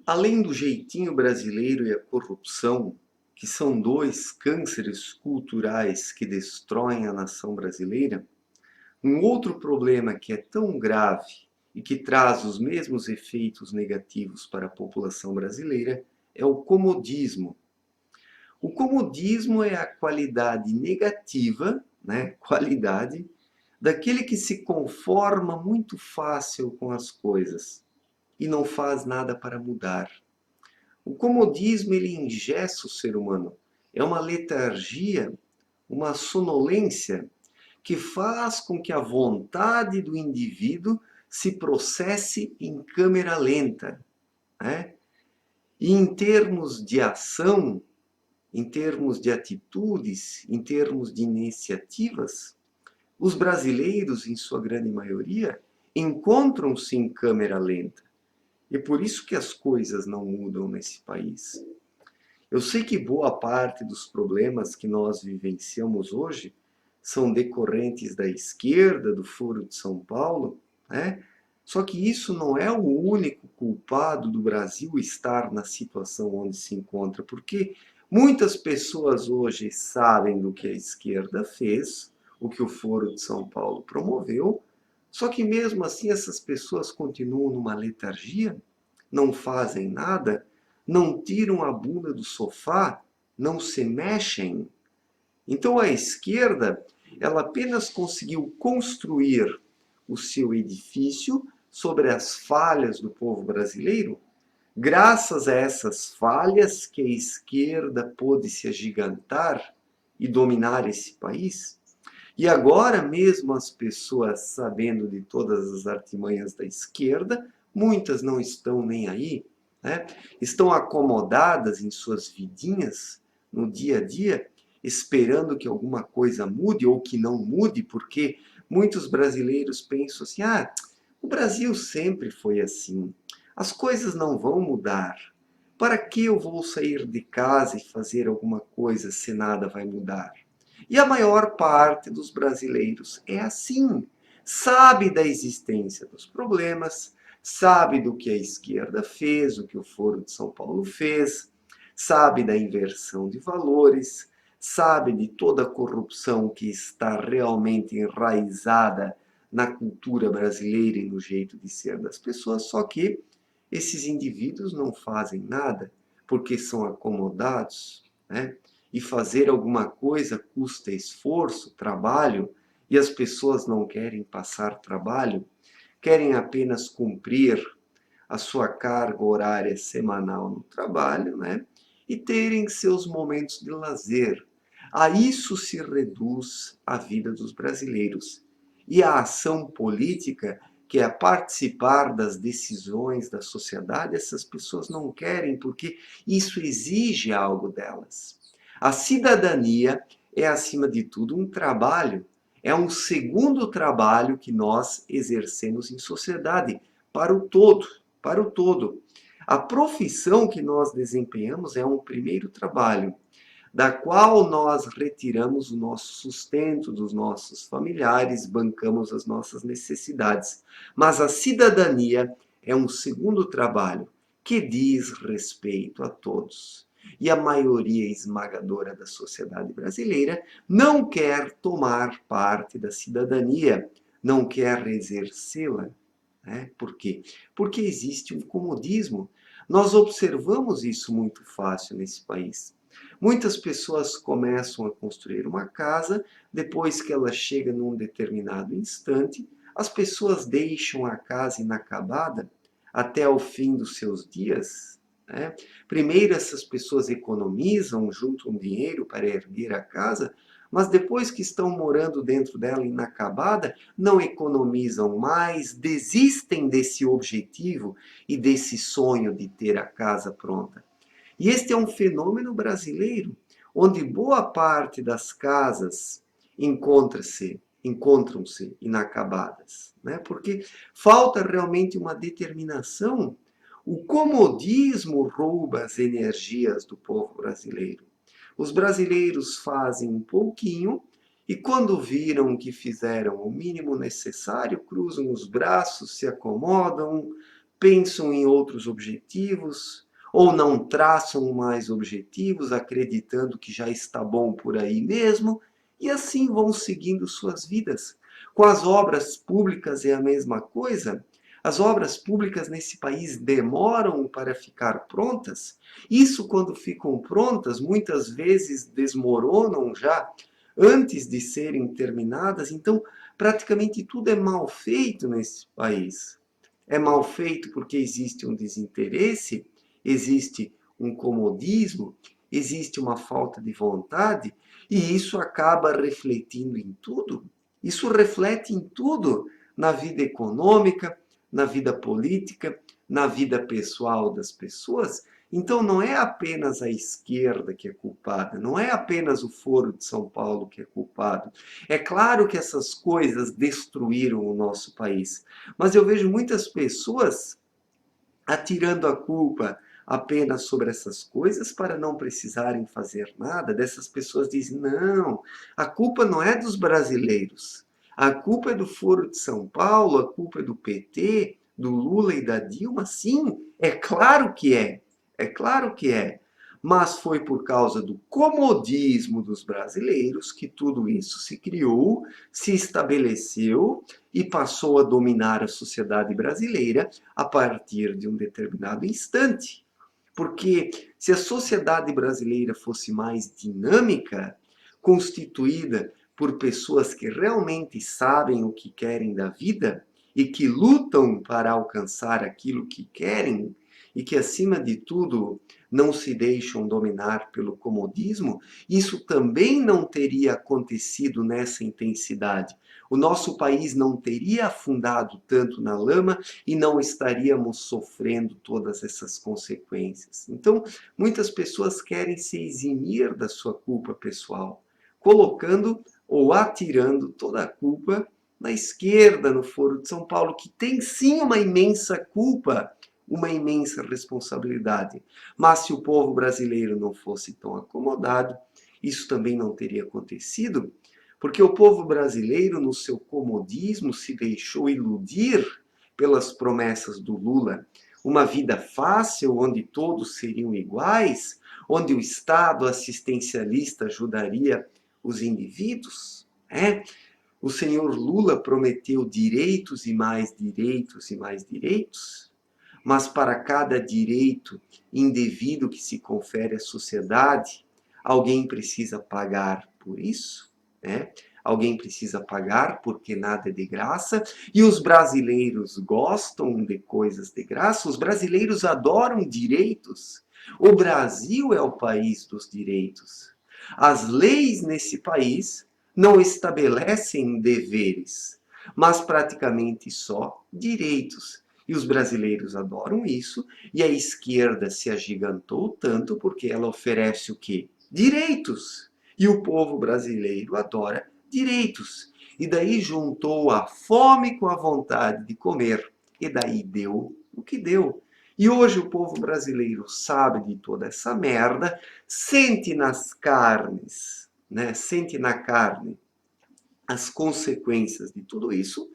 Além do jeitinho brasileiro e a corrupção, que são dois cânceres culturais que destroem a nação brasileira, um outro problema que é tão grave e que traz os mesmos efeitos negativos para a população brasileira é o comodismo. O comodismo é a qualidade negativa, né, qualidade, daquele que se conforma muito fácil com as coisas e não faz nada para mudar. O comodismo ele engessa o ser humano. É uma letargia, uma sonolência que faz com que a vontade do indivíduo se processe em câmera lenta, né? E em termos de ação, em termos de atitudes, em termos de iniciativas, os brasileiros, em sua grande maioria, encontram-se em câmera lenta. E por isso que as coisas não mudam nesse país. Eu sei que boa parte dos problemas que nós vivenciamos hoje são decorrentes da esquerda, do Foro de São Paulo, né? Só que isso não é o único culpado do Brasil estar na situação onde se encontra, porque muitas pessoas hoje sabem do que a esquerda fez, o que o Foro de São Paulo promoveu, só que mesmo assim essas pessoas continuam numa letargia, não fazem nada, não tiram a bunda do sofá, não se mexem. Então a esquerda, ela apenas conseguiu construir o seu edifício sobre as falhas do povo brasileiro. Graças a essas falhas que a esquerda pôde se agigantar e dominar esse país. E agora mesmo as pessoas, sabendo de todas as artimanhas da esquerda, muitas não estão nem aí, né? Estão acomodadas em suas vidinhas, no dia a dia, esperando que alguma coisa mude ou que não mude, porque muitos brasileiros pensam assim: ah, o Brasil sempre foi assim, as coisas não vão mudar. Para que eu vou sair de casa e fazer alguma coisa se nada vai mudar? E a maior parte dos brasileiros é assim. Sabe da existência dos problemas, sabe do que a esquerda fez, o que o Foro de São Paulo fez, sabe da inversão de valores, sabe de toda a corrupção que está realmente enraizada na cultura brasileira e no jeito de ser das pessoas, só que esses indivíduos não fazem nada porque são acomodados, né? E fazer alguma coisa custa esforço, trabalho, e as pessoas não querem passar trabalho, querem apenas cumprir a sua carga horária semanal no trabalho, né? E terem seus momentos de lazer. A isso se reduz a vida dos brasileiros. E a ação política, que é participar das decisões da sociedade, essas pessoas não querem, porque isso exige algo delas. A cidadania é, acima de tudo, um trabalho, é um segundo trabalho que nós exercemos em sociedade, para o todo, para o todo. A profissão que nós desempenhamos é um primeiro trabalho, da qual nós retiramos o nosso sustento dos nossos familiares, bancamos as nossas necessidades. Mas a cidadania é um segundo trabalho que diz respeito a todos. E a maioria esmagadora da sociedade brasileira não quer tomar parte da cidadania, não quer exercê-la. Né? Por quê? Porque existe um comodismo. Nós observamos isso muito fácil nesse país. Muitas pessoas começam a construir uma casa, depois que ela chega num determinado instante, as pessoas deixam a casa inacabada até o fim dos seus dias. Né? Primeiro, essas pessoas economizam, juntam dinheiro para erguer a casa, mas depois que estão morando dentro dela inacabada, não economizam mais, desistem desse objetivo e desse sonho de ter a casa pronta. E este é um fenômeno brasileiro, onde boa parte das casas encontram-se inacabadas, né? Porque falta realmente uma determinação. O comodismo rouba as energias do povo brasileiro. Os brasileiros fazem um pouquinho e quando viram que fizeram o mínimo necessário, cruzam os braços, se acomodam, pensam em outros objetivos, ou não traçam mais objetivos, acreditando que já está bom por aí mesmo, e assim vão seguindo suas vidas. Com as obras públicas é a mesma coisa. As obras públicas nesse país demoram para ficar prontas. Isso, quando ficam prontas, muitas vezes desmoronam já antes de serem terminadas. Então, praticamente tudo é mal feito nesse país. É mal feito porque existe um desinteresse, existe um comodismo, existe uma falta de vontade, e isso acaba refletindo em tudo. Isso reflete em tudo, na vida econômica, na vida política, na vida pessoal das pessoas. Então não é apenas a esquerda que é culpada, não é apenas o Foro de São Paulo que é culpado. É claro que essas coisas destruíram o nosso país, mas eu vejo muitas pessoas atirando a culpa apenas sobre essas coisas para não precisarem fazer nada. Dessas pessoas dizem: não, a culpa não é dos brasileiros, a culpa é do Foro de São Paulo, a culpa é do PT, do Lula e da Dilma. Sim, é claro que é claro que é. Mas foi por causa do comodismo dos brasileiros que tudo isso se criou, se estabeleceu e passou a dominar a sociedade brasileira a partir de um determinado instante. Porque se a sociedade brasileira fosse mais dinâmica, constituída por pessoas que realmente sabem o que querem da vida e que lutam para alcançar aquilo que querem, e que, acima de tudo, não se deixam dominar pelo comodismo, isso também não teria acontecido nessa intensidade. O nosso país não teria afundado tanto na lama e não estaríamos sofrendo todas essas consequências. Então, muitas pessoas querem se eximir da sua culpa pessoal, colocando ou atirando toda a culpa na esquerda, no Foro de São Paulo, que tem sim uma imensa culpa, uma imensa responsabilidade. Mas se o povo brasileiro não fosse tão acomodado, isso também não teria acontecido, porque o povo brasileiro, no seu comodismo, se deixou iludir pelas promessas do Lula. Uma vida fácil, onde todos seriam iguais, onde o Estado assistencialista ajudaria os indivíduos. O senhor Lula prometeu direitos e mais direitos e mais direitos, mas para cada direito indevido que se confere à sociedade, alguém precisa pagar por isso, né? Alguém precisa pagar porque nada é de graça, e os brasileiros gostam de coisas de graça, os brasileiros adoram direitos. O Brasil é o país dos direitos. As leis nesse país não estabelecem deveres, mas praticamente só direitos. E os brasileiros adoram isso, e a esquerda se agigantou tanto porque ela oferece o quê? Direitos. E o povo brasileiro adora direitos. E daí juntou a fome com a vontade de comer. E daí deu o que deu. E hoje o povo brasileiro sabe de toda essa merda, sente nas carnes, né? Sente na carne as consequências de tudo isso.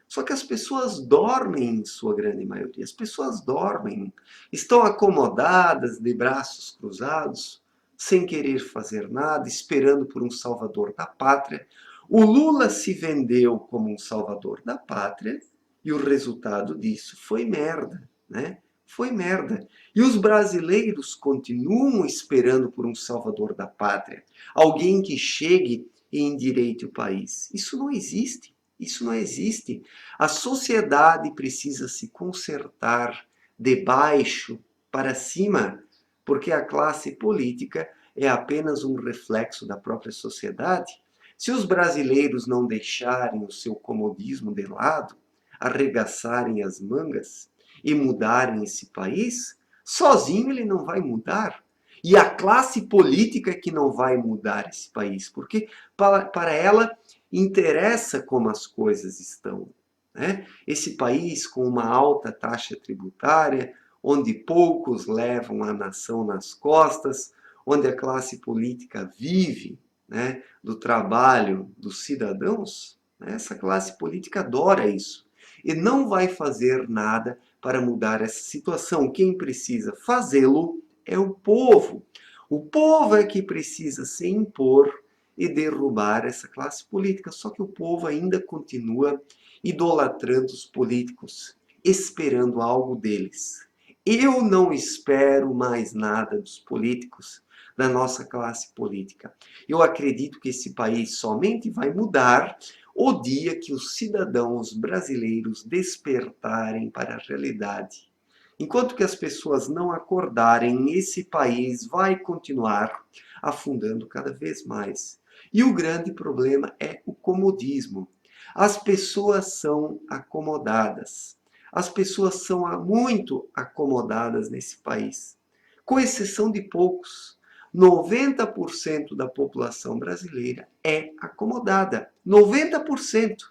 Só que as pessoas dormem, em sua grande maioria. As pessoas dormem, estão acomodadas, de braços cruzados, sem querer fazer nada, esperando por um salvador da pátria. O Lula se vendeu como um salvador da pátria e o resultado disso foi merda, né? Foi merda. E os brasileiros continuam esperando por um salvador da pátria, alguém que chegue e endireite o país. Isso não existe. Isso não existe. A sociedade precisa se consertar de baixo para cima, porque a classe política é apenas um reflexo da própria sociedade. Se os brasileiros não deixarem o seu comodismo de lado, arregaçarem as mangas e mudarem esse país, sozinho ele não vai mudar. E a classe política é que não vai mudar esse país, porque para ela interessa como as coisas estão, né? Esse país com uma alta taxa tributária, onde poucos levam a nação nas costas, onde a classe política vive, né, do trabalho dos cidadãos, né? Essa classe política adora isso e não vai fazer nada para mudar essa situação. Quem precisa fazê-lo é o povo. O povo é que precisa se impor e derrubar essa classe política. Só que o povo ainda continua idolatrando os políticos, esperando algo deles. Eu não espero mais nada dos políticos, da nossa classe política. Eu acredito que esse país somente vai mudar o dia que os cidadãos brasileiros despertarem para a realidade. Enquanto que as pessoas não acordarem, esse país vai continuar afundando cada vez mais. E o grande problema é o comodismo. As pessoas são acomodadas. As pessoas são muito acomodadas nesse país, com exceção de poucos. 90% da população brasileira é acomodada. 90%.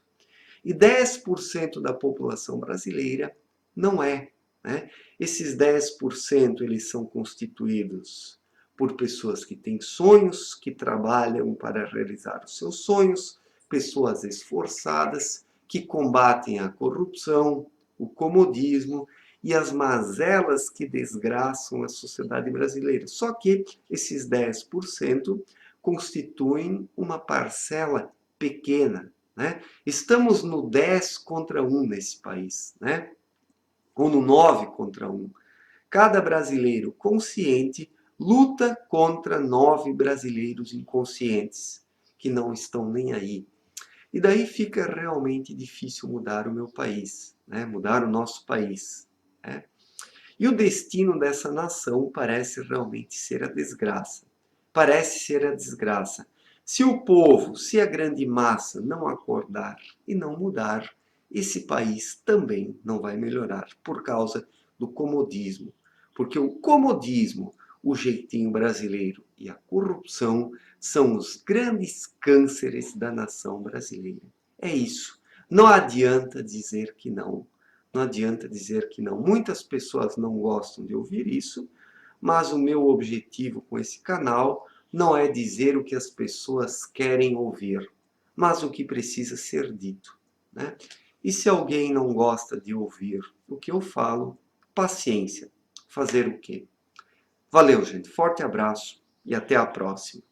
E 10% da população brasileira não é. Né? Esses 10% eles são constituídos por pessoas que têm sonhos, que trabalham para realizar os seus sonhos, pessoas esforçadas, que combatem a corrupção, o comodismo e as mazelas que desgraçam a sociedade brasileira. Só que esses 10% constituem uma parcela pequena. Né? Estamos no 10 contra 1 nesse país, né? Ou no 9 contra 1. Cada brasileiro consciente luta contra 9 brasileiros inconscientes, que não estão nem aí. E daí fica realmente difícil mudar o meu país, né? Mudar o nosso país. Né? E o destino dessa nação parece realmente ser a desgraça. Parece ser a desgraça. Se o povo, se a grande massa não acordar e não mudar, esse país também não vai melhorar por causa do comodismo. Porque o comodismo, o jeitinho brasileiro e a corrupção são os grandes cânceres da nação brasileira. É isso. Não adianta dizer que não. Não adianta dizer que não. Muitas pessoas não gostam de ouvir isso, mas o meu objetivo com esse canal não é dizer o que as pessoas querem ouvir, mas o que precisa ser dito. Né? E se alguém não gosta de ouvir o que eu falo, paciência. Fazer o quê? Valeu, gente. Forte abraço e até a próxima.